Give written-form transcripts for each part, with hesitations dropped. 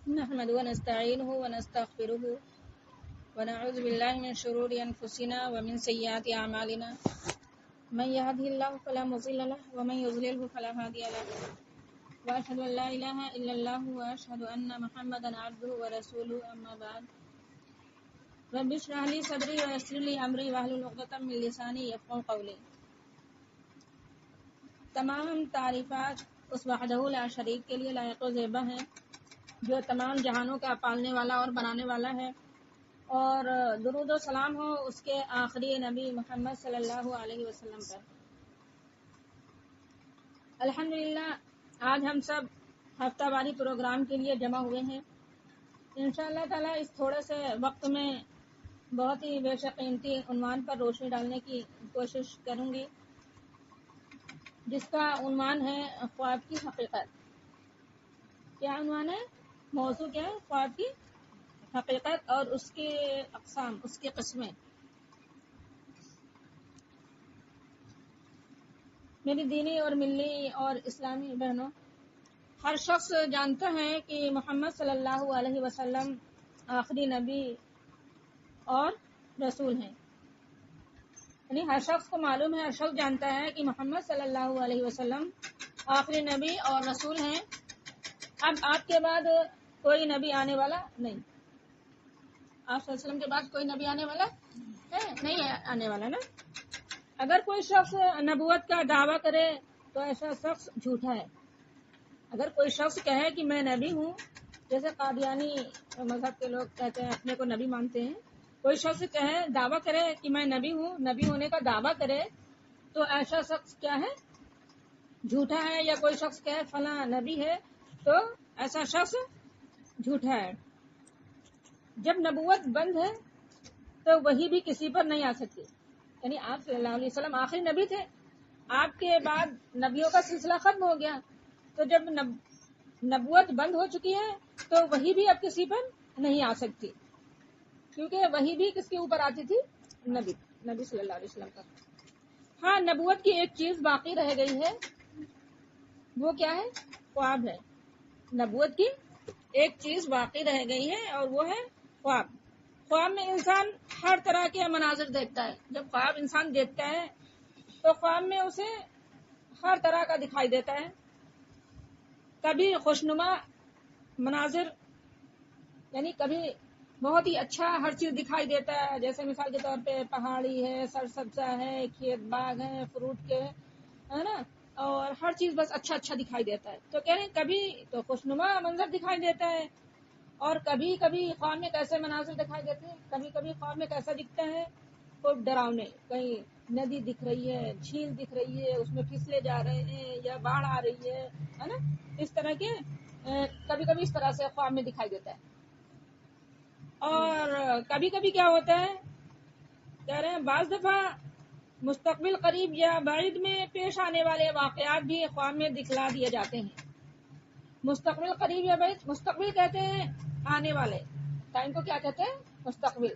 نحمده ونستعينه ونستغفره ونعوذ بالله من شرور أنفسنا ومن سيئات أعمالنا من يهده الله فلا مضل له ومن يضلله فلا هادي له وأشهد أن لا إله إلا الله وأشهد أن محمدا عبده ورسوله أما بعد رب اشرح لي صدري ويسر لي أمري واحلل عقدة من لساني يفقهوا قولي. تمام تعریفات اس وحدہ لا شریک کے لیے لائق و زیبہ ہیں جو تمام جہانوں کا پالنے والا اور بنانے والا ہے، اور درود و سلام ہو اس کے آخری نبی محمد صلی اللہ علیہ وسلم پر۔ الحمدللہ آج ہم سب ہفتہ واری پروگرام کے لیے جمع ہوئے ہیں۔ انشاءاللہ تعالی اس تھوڑے سے وقت میں بہت ہی بے شک قیمتی عنوان پر روشنی ڈالنے کی کوشش کروں گی، جس کا عنوان ہے خواب کی حقیقت۔ کیا عنوان ہے؟ موضوع کیا ہے؟ خواب کی حقیقت اور اس کے اقسام، اس کی قسمیں۔ میری دینی اور ملی اور اسلامی بہنوں، ہر شخص جانتا ہے کہ محمد صلی اللہ علیہ وسلم آخری نبی اور رسول ہیں۔ یعنی ہر شخص کو معلوم ہے، ہر شخص جانتا ہے کہ محمد صلی اللہ علیہ وسلم آخری نبی اور رسول ہیں۔ اب آپ کے بعد کوئی نبی آنے والا نہیں، آپ صلی اللہ علیہ وسلم کے بعد کوئی نبی آنے والا ہے نہیں، ہے آنے والا نا۔ اگر کوئی شخص نبوت کا دعویٰ کرے تو ایسا شخص جھوٹا ہے۔ اگر کوئی شخص کہے کہ میں نبی ہوں، جیسے قادیانی مذہب کے لوگ کہتے ہیں اپنے کو نبی مانتے ہیں، کوئی شخص کہے دعویٰ کرے کہ میں نبی ہوں، نبی ہونے کا دعویٰ کرے، تو ایسا شخص کیا ہے؟ جھوٹا ہے۔ یا کوئی شخص کہے فلاں نبی ہے تو ایسا شخص جھوٹا ہے۔ جب نبوت بند ہے تو وہی بھی کسی پر نہیں آ سکتی۔ یعنی آپ صلی اللہ علیہ وسلم آخری نبی تھے، آپ کے بعد نبیوں کا سلسلہ ختم ہو گیا، تو جب نبوت بند ہو چکی ہے تو وہی بھی اب کسی پر نہیں آ سکتی، کیونکہ وہی بھی کس کے اوپر آتی تھی؟ نبی صلی اللہ علیہ وسلم پر۔ ہاں، نبوت کی ایک چیز باقی رہ گئی ہے، وہ کیا ہے؟ خواب ہے۔ نبوت کی ایک چیز باقی رہ گئی ہے اور وہ ہے خواب۔ خواب میں انسان ہر طرح کے مناظر دیکھتا ہے۔ جب خواب انسان دیکھتا ہے تو خواب میں اسے ہر طرح کا دکھائی دیتا ہے۔ کبھی خوشنما مناظر، یعنی کبھی بہت ہی اچھا ہر چیز دکھائی دیتا ہے، جیسے مثال کے طور پہ پہاڑی ہے، سرسبزہ ہے، کھیت باغ ہے، فروٹ کے ہے نا، اور ہر چیز بس اچھا اچھا دکھائی دیتا ہے۔ تو کہہ رہے ہیں کبھی تو خوشنما منظر دکھائی دیتا ہے، اور کبھی کبھی خواب میں کیسے مناظر دکھائی دیتے ہیں، کبھی کبھی خواب میں کیسا دکھتا ہے؟ خوب ڈراؤنے، کہیں ندی دکھ رہی ہے، جھیل دکھ رہی ہے، اس میں پھسلے جا رہے ہیں یا باڑھ آ رہی ہے نا، اس طرح کے کبھی کبھی اس طرح سے خواب میں دکھائی دیتا ہے۔ اور کبھی کبھی کیا ہوتا ہے، کہہ رہے ہیں بعض دفعہ مستقبل قریب یا بعید میں پیش آنے والے واقعات بھی خواب میں دکھلا دیے جاتے ہیں۔ مستقبل قریب یا بعید، مستقبل کہتے ہیں آنے والے ٹائم کو، کیا کہتے ہیں؟ مستقبل۔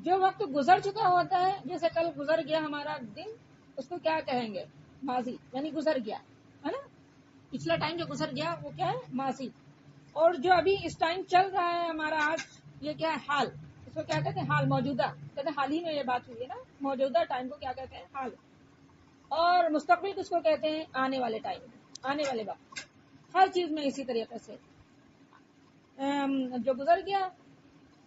جو وقت گزر چکا ہوتا ہے، جیسے کل گزر گیا ہمارا دن، اس کو کیا کہیں گے؟ ماضی، یعنی گزر گیا ہے نا، پچھلا ٹائم جو گزر گیا وہ کیا ہے؟ ماضی۔ اور جو ابھی اس ٹائم چل رہا ہے ہمارا آج، یہ کیا ہے؟ حال۔ اس کو کیا کہتے ہیں؟ حال، موجودہ۔ کہتے ہیں حال ہی میں یہ بات ہوئی ہے نا، موجودہ ٹائم کو کیا کہتے ہیں؟ حال۔ اور مستقبل کس کو کہتے ہیں؟ آنے والے ٹائم، آنے والے وقت۔ ہر چیز میں اسی طریقے سے جو گزر گیا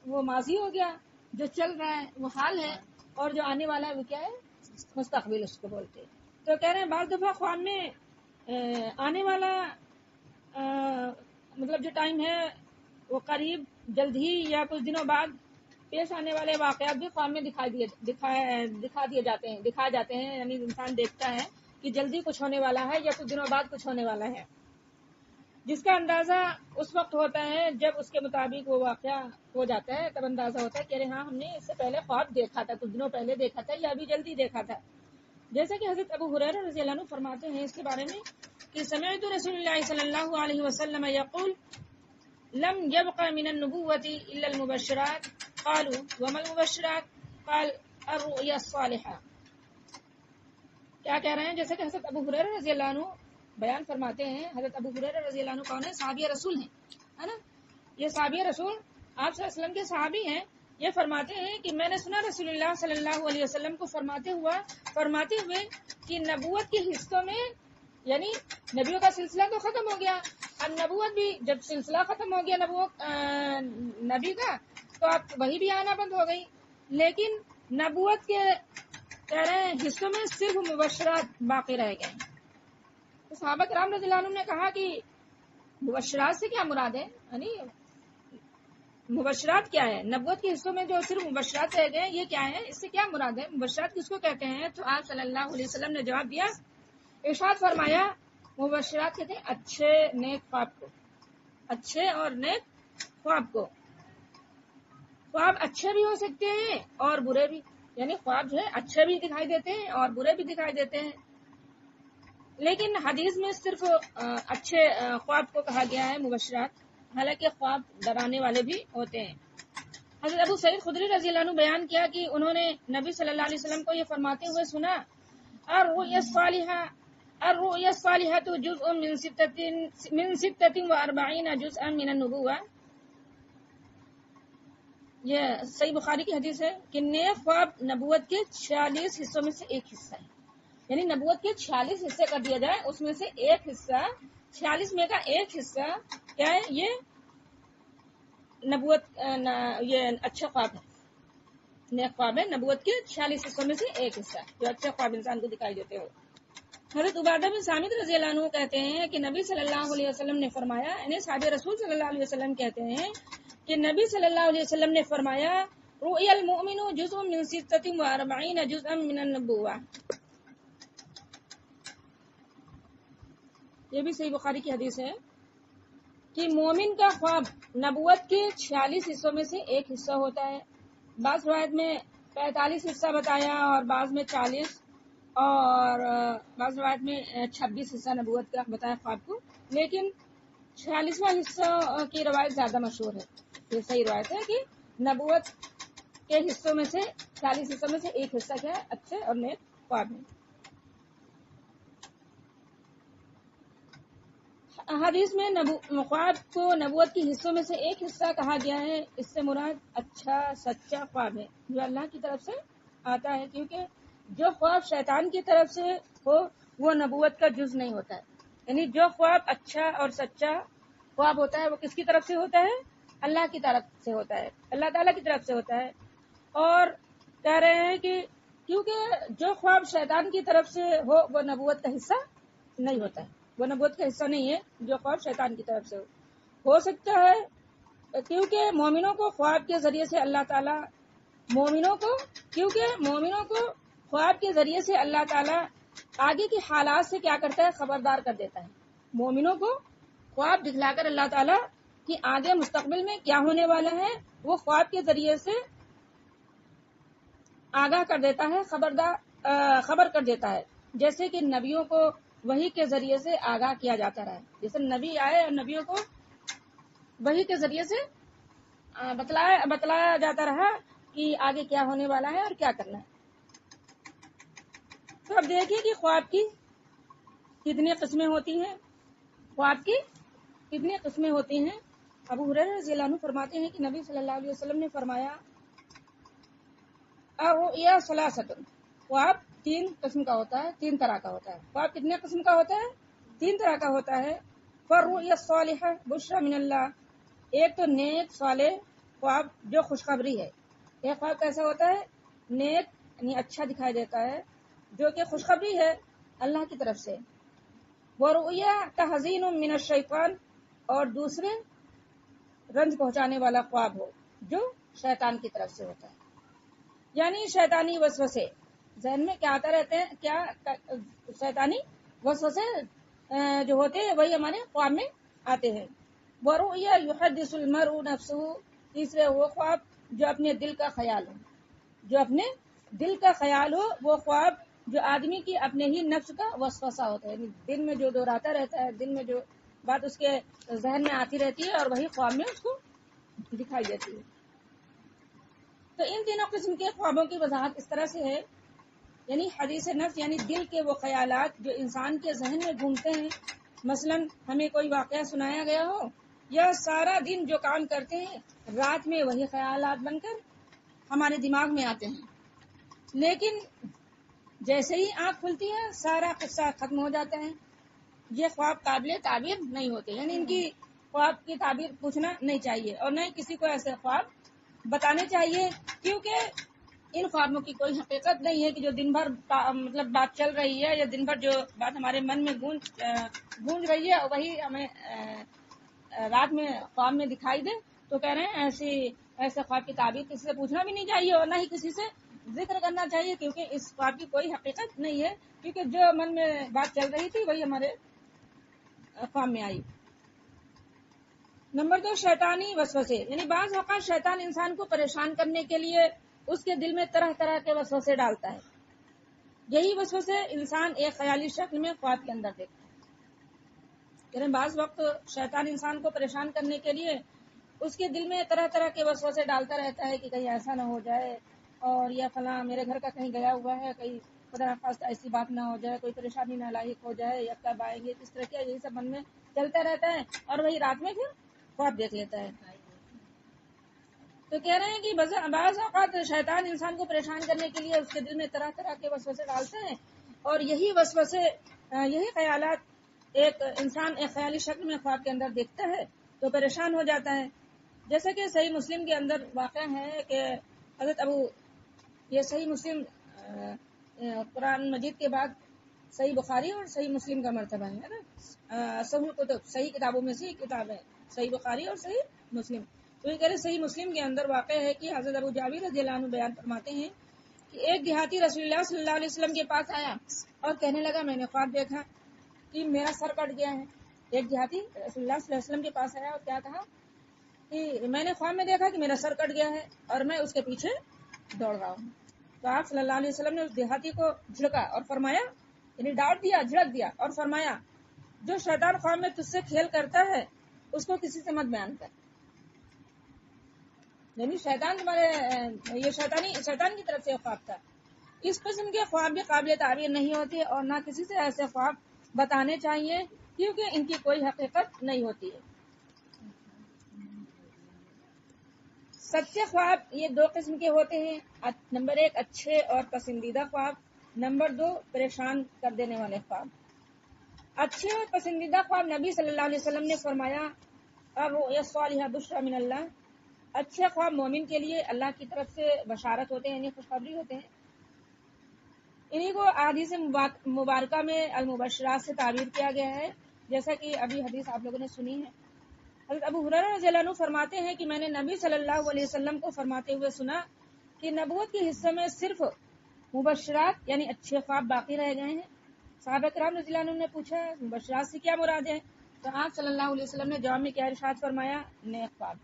وہ ماضی ہو گیا، جو چل رہا ہے وہ حال ہے، اور جو آنے والا ہے وہ کیا ہے؟ مستقبل اس کو بولتے ہیں۔ تو کہہ رہے ہیں بعض دفعہ خواب میں آنے والا مطلب جو ٹائم ہے وہ قریب، جلد ہی یا کچھ دنوں بعد پیش آنے والے واقعات بھی خواب میں دکھا دیے جاتے ہیں، یعنی انسان دیکھتا ہے کہ جلدی کچھ ہونے والا ہے یا کچھ دنوں بعد کچھ ہونے والا ہے، جس کا اندازہ اس وقت ہوتا ہے جب اس کے مطابق وہ واقعہ ہو جاتا ہے، تب اندازہ ہوتا ہے کہ ارے ہاں ہم نے اس سے پہلے خواب دیکھا تھا، کچھ دنوں پہلے دیکھا تھا یا ابھی جلدی دیکھا تھا۔ جیسے کہ حضرت ابو ہریرہ رضی اللہ عنہ فرماتے ہیں اس کے بارے میں کہ سمعت رسول اللہ صلی اللہ علیہ وسلم یقول لم يبق من النبوة الا المبشرات قالوا وما المبشرات قال الرؤيا الصالحة۔ کیا کہہ رہے ہیں؟ جیسے کہ حضرت ابو ہریرہ رضی اللہ عنہ بیان فرماتے ہیں، حضرت ابو ہریرہ رضی اللہ عنہ کون ہے؟ صحابی رسول ہیں، ہے نا۔ یہ صحابی رسول آپ صلی اللہ علیہ وسلم کے صحابی ہیں. یہ فرماتے ہیں کہ میں نے سنا رسول اللہ صلی اللہ علیہ وسلم کو فرماتے ہوئے کہ نبوت کے حصوں میں، یعنی نبیوں کا سلسلہ تو ختم ہو گیا، اب نبوت بھی جب سلسلہ ختم ہو گیا نبی کا، تو اب وہی بھی آنا بند ہو گئی. لیکن نبوت کے کہہ رہے ہیں حصوں میں صرف مبشرات باقی رہ گئے. تو صحابہ کرام رضی اللہ عنہ نے کہا کہ مبشرات سے کیا مراد ہے، یعنی مبشرات کیا ہے؟ نبوت کے حصوں میں جو صرف مبشرات رہ گئے یہ کیا ہے، اس سے کیا مراد ہے، مبشرات کس کو کہتے ہیں؟ تو آپ صلی اللہ علیہ وسلم نے جواب دیا، ارشاد فرمایا مبشرات کہتے ہیں اچھے نیک خواب کو، اچھے اور نیک خواب کو. خواب اچھے بھی ہو سکتے ہیں اور برے بھی، یعنی خواب جو ہے اچھے بھی دکھائی دیتے ہیں اور برے بھی دکھائی دیتے ہیں. لیکن حدیث میں صرف اچھے خواب کو کہا گیا ہے مبشرات، حالانکہ خواب ڈرانے والے بھی ہوتے ہیں. حضرت ابو سعید خدری رضی اللہ عنہ بیان کیا کہ انہوں نے نبی صلی اللہ علیہ وسلم کو یہ فرماتے ہوئے سنا، الرؤیا الصالحۃ جزء من 46 جزءا من النبوہ. یہ صحیح بخاری کی حدیث ہے کہ نیک خواب نبوت کے 46 حصوں میں سے ایک حصہ ہے. یعنی نبوت کے 46 حصے کر دیا جائے، اس میں سے ایک حصہ، 46 میں کا ایک حصہ کیا ہے؟ یہ نبوت، یہ اچھا خواب ہے، نیک خواب ہے. نبوت کے 46 حصوں میں سے ایک حصہ جو اچھا خواب انسان کو دکھائی دیتے ہو. حضرت عبادہ بن صامت رضی اللہ عنہ کہتے ہیں کہ نبی صلی اللہ علیہ وسلم نے فرمایا، یعنی صحابہ رسول صلی اللہ علیہ وسلم کہتے ہیں کہ نبی صلی اللہ علیہ وسلم نے فرمایا، رؤیا المؤمن جزء من 46 جزءا من النبوہ. یہ بھی صحیح بخاری کی حدیث ہے کہ مومن کا خواب نبوت کے 46 حصوں میں سے ایک حصہ ہوتا ہے. بعض روایت میں 45 حصہ بتایا اور بعض میں 40 اور بعض روایت میں 26 حصہ نبوت کا بتایا خواب کو، لیکن 46واں حصہ کی روایت زیادہ مشہور ہے. یہ صحیح روایت ہے کہ نبوت کے حصوں میں سے 40 حصوں میں سے ایک حصہ کیا ہے؟ اچھے اور نیک خواب ہے. حدیث میں خواب کو نبوت کے حصوں میں سے ایک حصہ کہا گیا ہے. اس سے مراد اچھا سچا خواب ہے جو اللہ کی طرف سے آتا ہے، کیونکہ جو خواب شیطان کی طرف سے ہو وہ نبوت کا جز نہیں ہوتا ہے. یعنی جو خواب اچھا اور سچا خواب ہوتا ہے وہ کس کی طرف سے ہوتا ہے؟ اللہ کی طرف سے ہوتا ہے، اللہ تعالیٰ کی طرف سے ہوتا ہے. اور کہہ رہے ہیں کہ کیونکہ جو خواب شیطان کی طرف سے ہو وہ نبوت کا حصہ نہیں ہوتا ہے، وہ نبوت کا حصہ نہیں ہے جو خواب شیطان کی طرف سے ہو سکتا ہے. کیونکہ مومنوں کو خواب کے ذریعے سے اللہ تعالیٰ مومنوں کو خواب کے ذریعے سے اللہ تعالیٰ آگے کے حالات سے کیا کرتا ہے؟ خبردار کر دیتا ہے. مومنوں کو خواب دکھلا کر اللہ تعالیٰ کہ آگے مستقبل میں کیا ہونے والا ہے وہ خواب کے ذریعے سے آگاہ کر دیتا ہے، خبر کر دیتا ہے. جیسے کہ نبیوں کو وحی کے ذریعے سے آگاہ کیا جاتا رہا، جیسے نبی آئے اور نبیوں کو وحی کے ذریعے سے بتلایا جاتا رہا کہ آگے کیا ہونے والا ہے اور کیا کرنا ہے. تو اب دیکھیے کہ خواب کی کتنی قسمیں ہوتی ہیں. خواب کی کتنی قسمیں ہوتی ہیں. ابو ہریرہ رضی اللہ عنہ فرماتے ہیں کہ نبی صلی اللہ علیہ وسلم نے فرمایا، الرؤیا ثلاثۃ، خواب 3 قسم کا ہوتا ہے، 3 طرح کا ہوتا ہے. خواب کتنے قسم کا ہوتا ہے؟ 3 طرح کا ہوتا ہے. فالرؤیا الصالحہ بشری من اللہ، ایک تو نیک صالح خواب جو خوشخبری ہے. یہ خواب کیسا ہوتا ہے؟ نیک یعنی اچھا دکھائی دیتا ہے، جو کہ خوشخبری ہے اللہ کی طرف سے. ورؤیا تحزین من الشیطان، اور دوسرے رنج پہنچانے والا خواب ہو جو شیطان کی طرف سے ہوتا ہے. یعنی شیطانی وسوسے ذہن میں کیا آتا رہتے ہیں، کیا شیطانی وسوسے جو ہوتے ہیں وہی ہمارے خواب میں آتے ہیں. ورؤیا یحدث المرء نفسہ، تیسرے وہ خواب جو اپنے دل کا خیال ہو، جو اپنے دل کا خیال ہو، وہ خواب جو آدمی کی اپنے ہی نفس کا وسوسہ ہوتا ہے، یعنی دل میں جو دہراتا رہتا ہے، دل میں جو بات اس کے ذہن میں آتی رہتی ہے اور وہی خواب میں اس کو دکھائی دیتی ہے. تو ان تینوں قسم کے خوابوں کی وضاحت اس طرح سے ہے، یعنی حدیث نفس یعنی دل کے وہ خیالات جو انسان کے ذہن میں گھومتے ہیں. مثلا ہمیں کوئی واقعہ سنایا گیا ہو یا سارا دن جو کام کرتے ہیں رات میں وہی خیالات بن کر ہمارے دماغ میں آتے ہیں، لیکن جیسے ہی آنکھ کھلتی ہے سارا قصہ ختم ہو جاتا ہے۔ یہ خواب قابل تعبیر نہیں ہوتے، یعنی ان کی خواب کی تعبیر پوچھنا نہیں چاہیے اور نہ ہی کسی کو ایسے خواب بتانے چاہیے، کیونکہ ان خوابوں کی کوئی حقیقت نہیں ہے کہ جو دن بھر مطلب بات چل رہی ہے یا دن بھر جو بات ہمارے من میں گونج رہی ہے وہی ہمیں رات میں خواب میں دکھائی دے۔ تو کہہ رہے ہیں ایسے خواب کی تعبیر کسی سے پوچھنا بھی نہیں چاہیے اور نہ ہی کسی سے ذکر کرنا چاہیے، کیونکہ اس خواب کی کوئی حقیقت نہیں ہے، کیونکہ جو من میں بات چل رہی تھی وہی ہمارے خواب میں آئی۔ نمبر 2، شیطانی وسوسے، یعنی بعض اوقات شیطان انسان کو پریشان کرنے کے لیے اس کے دل میں طرح طرح کے وسوسے ڈالتا ہے۔ یہی وسوسے انسان ایک خیالی شکل میں خواب کے اندر دیکھتا ہے۔ یعنی بعض وقت شیطان انسان کو پریشان کرنے کے لیے اس کے دل میں طرح طرح کے وسوسے ڈالتا رہتا ہے کہ کہیں ایسا نہ ہو جائے اور یا فلاں میرے گھر کا کہیں گیا ہوا ہے، کہیں خدا نخواستہ ایسی بات نہ ہو جائے، کوئی پریشانی نہ لاحق ہو جائے، یا کب آئیں گے کس طرح کیا، یہی سب من میں چلتا رہتا ہے اور وہی رات میں پھر خواب دیکھ لیتا ہے۔ تو کہہ رہے ہیں کہ بعض اوقات شیطان انسان کو پریشان کرنے کے لیے اس کے دل میں طرح طرح کے وسوسے ڈالتے ہیں، اور یہی وسوسے یہی خیالات انسان ایک خیالی شکل میں خواب کے اندر دیکھتا ہے تو پریشان ہو جاتا ہے۔ جیسا کہ صحیح مسلم کے اندر واقع ہے کہ حضرت یہ صحیح مسلم قرآن مجید کے بعد صحیح بخاری اور صحیح مسلم کا مرتبہ ہے نا، صحیح کتابوں میں سے کتاب ہے صحیح بخاری اور صحیح مسلم۔ تو یہ کہہ رہے صحیح مسلم کے اندر واقع ہے کہ حضرت ابو جابر رضی اللہ عنہ بیان فرماتے ہیں کہ ایک دیہاتی رسول اللہ صلی اللہ علیہ وسلم کے پاس آیا اور کہنے لگا میں نے خواب دیکھا کہ میرا سر کٹ گیا ہے۔ ایک دیہاتی رسول اللہ صلی اللہ علیہ وسلم کے پاس آیا اور کیا کہا کہ میں نے خواب میں دیکھا کہ میرا سر کٹ گیا ہے اور میں اس کے پیچھے دوڑ رہا ہوں۔ تو آپ صلی اللہ علیہ وسلم نے اس دیہاتی کو جھڑکا اور فرمایا، یعنی ڈانٹ دیا، جھڑک دیا اور فرمایا جو شیطان خواب میں تجھ سے کھیل کرتا ہے اس کو کسی سے مت بیان کر۔ یعنی شیطان یہ شیطان کی طرف سے خواب تھا۔ اس قسم کے خواب بھی قابل تعبیر نہیں ہوتے اور نہ کسی سے ایسے خواب بتانے چاہیے، کیونکہ ان کی کوئی حقیقت نہیں ہوتی ہے۔ سچے خواب یہ 2 قسم کے ہوتے ہیں، نمبر 1 اچھے اور پسندیدہ خواب، نمبر 2 پریشان کر دینے والے خواب۔ اچھے اور پسندیدہ خواب نبی صلی اللہ علیہ وسلم نے فرمایا الرؤیا الصالحہ بشری من اللہ، اچھے خواب مومن کے لیے اللہ کی طرف سے بشارت ہوتے ہیں، یعنی خوشخبری ہوتے ہیں۔ انہی کو احادیث مبارکہ میں المبشرات سے تعبیر کیا گیا ہے، جیسا کہ ابھی حدیث آپ لوگوں نے سنی ہے۔ حضرت ابو ہریرہ رضی اللہ عنہ فرماتے ہیں کہ میں نے نبی صلی اللہ علیہ وسلم کو فرماتے ہوئے سنا کہ نبوت کے حصے میں صرف مبشرات یعنی اچھے خواب باقی رہ گئے ہیں۔ صحابہ کرام رضی اللہ عنہ نے پوچھا مبشرات سے کیا مراد ہے؟ تو آپ صلی اللہ علیہ وسلم نے جواب میں کیا ارشاد فرمایا؟ نیک خواب۔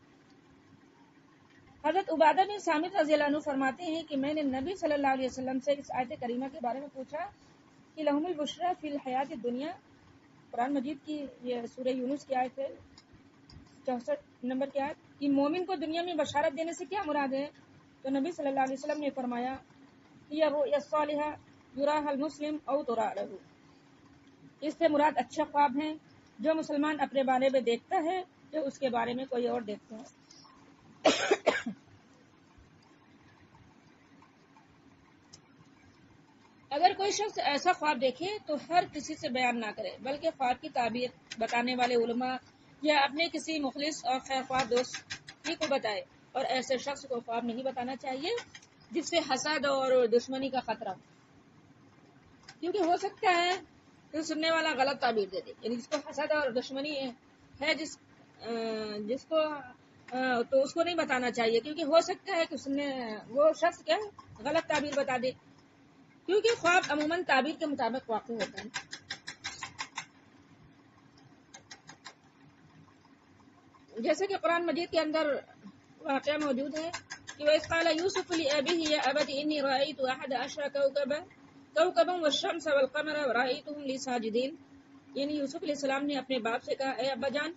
حضرت عبادہ بن صامت رضی اللہ عنہ فرماتے ہیں کہ میں نے نبی صلی اللہ علیہ وسلم سے اس آیت کریمہ کے بارے میں پوچھا کہ لہم البشریٰ فی الحیات الدنیا، قرآن مجید کی یہ سورہ یونس کی آیت ہے 64 نمبر کی آیت، کہ مومن کو دنیا میں بشارت دینے سے کیا مراد ہے؟ تو نبی صلی اللہ علیہ وسلم نے فرمایا یہ الرؤیا الصالحہ یراھا المسلم او ترا لہ، اس سے مراد اچھے خواب ہیں جو مسلمان اپنے بارے میں دیکھتا ہے جو اس کے بارے میں کوئی اور دیکھتا ہے۔ اگر کوئی شخص ایسا خواب دیکھے تو ہر کسی سے بیان نہ کرے، بلکہ خواب کی تعبیر بتانے والے علماء یا اپنے کسی مخلص اور خیر خواہ دوست ہی کو بتائے، اور ایسے شخص کو خواب نہیں بتانا چاہیے جس سے حسد اور دشمنی کا خطرہ ہو، کیونکہ ہو سکتا ہے کہ سننے والا غلط تعبیر دے دے، یعنی جس کو حسد اور دشمنی ہے جس کو تو اس کو نہیں بتانا چاہیے، کیونکہ ہو سکتا ہے کہ وہ شخص کیا غلط تعبیر بتا دے، کیونکہ خواب عموماً تعبیر کے مطابق واقع ہوتا ہے۔ جیسے کہ قرآن مجید کے اندر واقعہ موجود ہے کہ وَإِذْ قَالَ يُوسُفُ لِأَبِيهِ يَا أَبَتِ إِنِّي رَأَيْتُ أَحَدَ عَشْرَ كَوْكَبًا وَالشَّمْسَ وَالْقَمَرَ رَأَيْتُهُمْ لِي سَاجِدِينَ، یعنی یوسف علیہ السلام نے اپنے باپ سے کہا اے ابا جان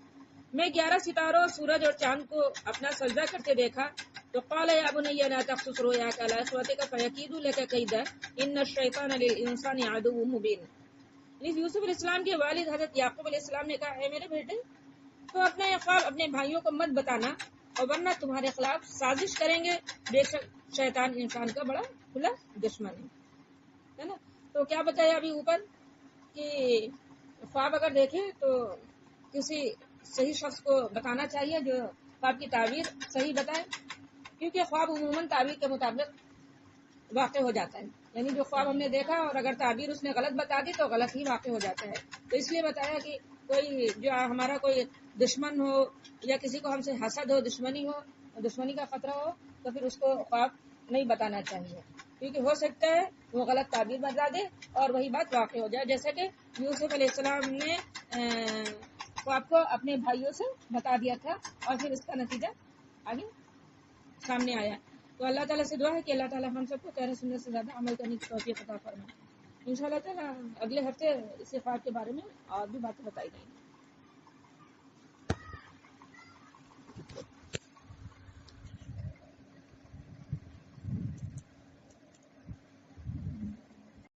میں 11 ستاروں سورج اور چاند کو اپنا سجدہ کرتے دیکھا، تو قال يا بني لا تقصص رؤياك على إخوتك فيكيدوا لك كيدا إن الشيطان للإنسان عدو مبين۔ یوسف علیہ السلام کے والد حضرت یعقوب علیہ السلام نے کہا اے میرے بیٹے تو اپنے خواب اپنے بھائیوں کو مت بتانا، اور ورنہ تمہارے خلاف سازش کریں گے، بے شک شیطان انسان کا بڑا کھلا دشمن ہے نا۔ تو کیا بتایا ابھی اوپر کہ خواب اگر دیکھیں تو کسی صحیح شخص کو بتانا چاہیے جو خواب کی تعبیر صحیح بتائے، کیونکہ خواب عموماً تعبیر کے مطابق واقع ہو جاتا ہے، یعنی جو خواب ہم نے دیکھا اور اگر تعبیر اس نے غلط بتا دی تو غلط ہی واقع ہو جاتا ہے۔ تو اس لیے بتایا کہ کوئی جو ہمارا کوئی دشمن ہو یا کسی کو ہم سے حسد ہو، دشمنی کا خطرہ ہو، تو پھر اس کو خواب نہیں بتانا چاہیے، کیونکہ ہو سکتا ہے وہ غلط تعبیر بتا دے اور وہی بات واقع ہو جائے، جیسے کہ یوسف علیہ السلام نے خواب کو اپنے بھائیوں سے بتا دیا تھا اور پھر اس کا نتیجہ آگے سامنے آیا۔ تو اللہ تعالیٰ سے دعا ہے کہ اللہ تعالیٰ ہم سب کو کہنے سننے سے زیادہ عمل کرنے کی توفیق عطا فرمائے۔ انشاءاللہ تعالیٰ اگلے ہفتے اسی خواب کے بارے میں اور بھی باتیں بتائی جائیں گی۔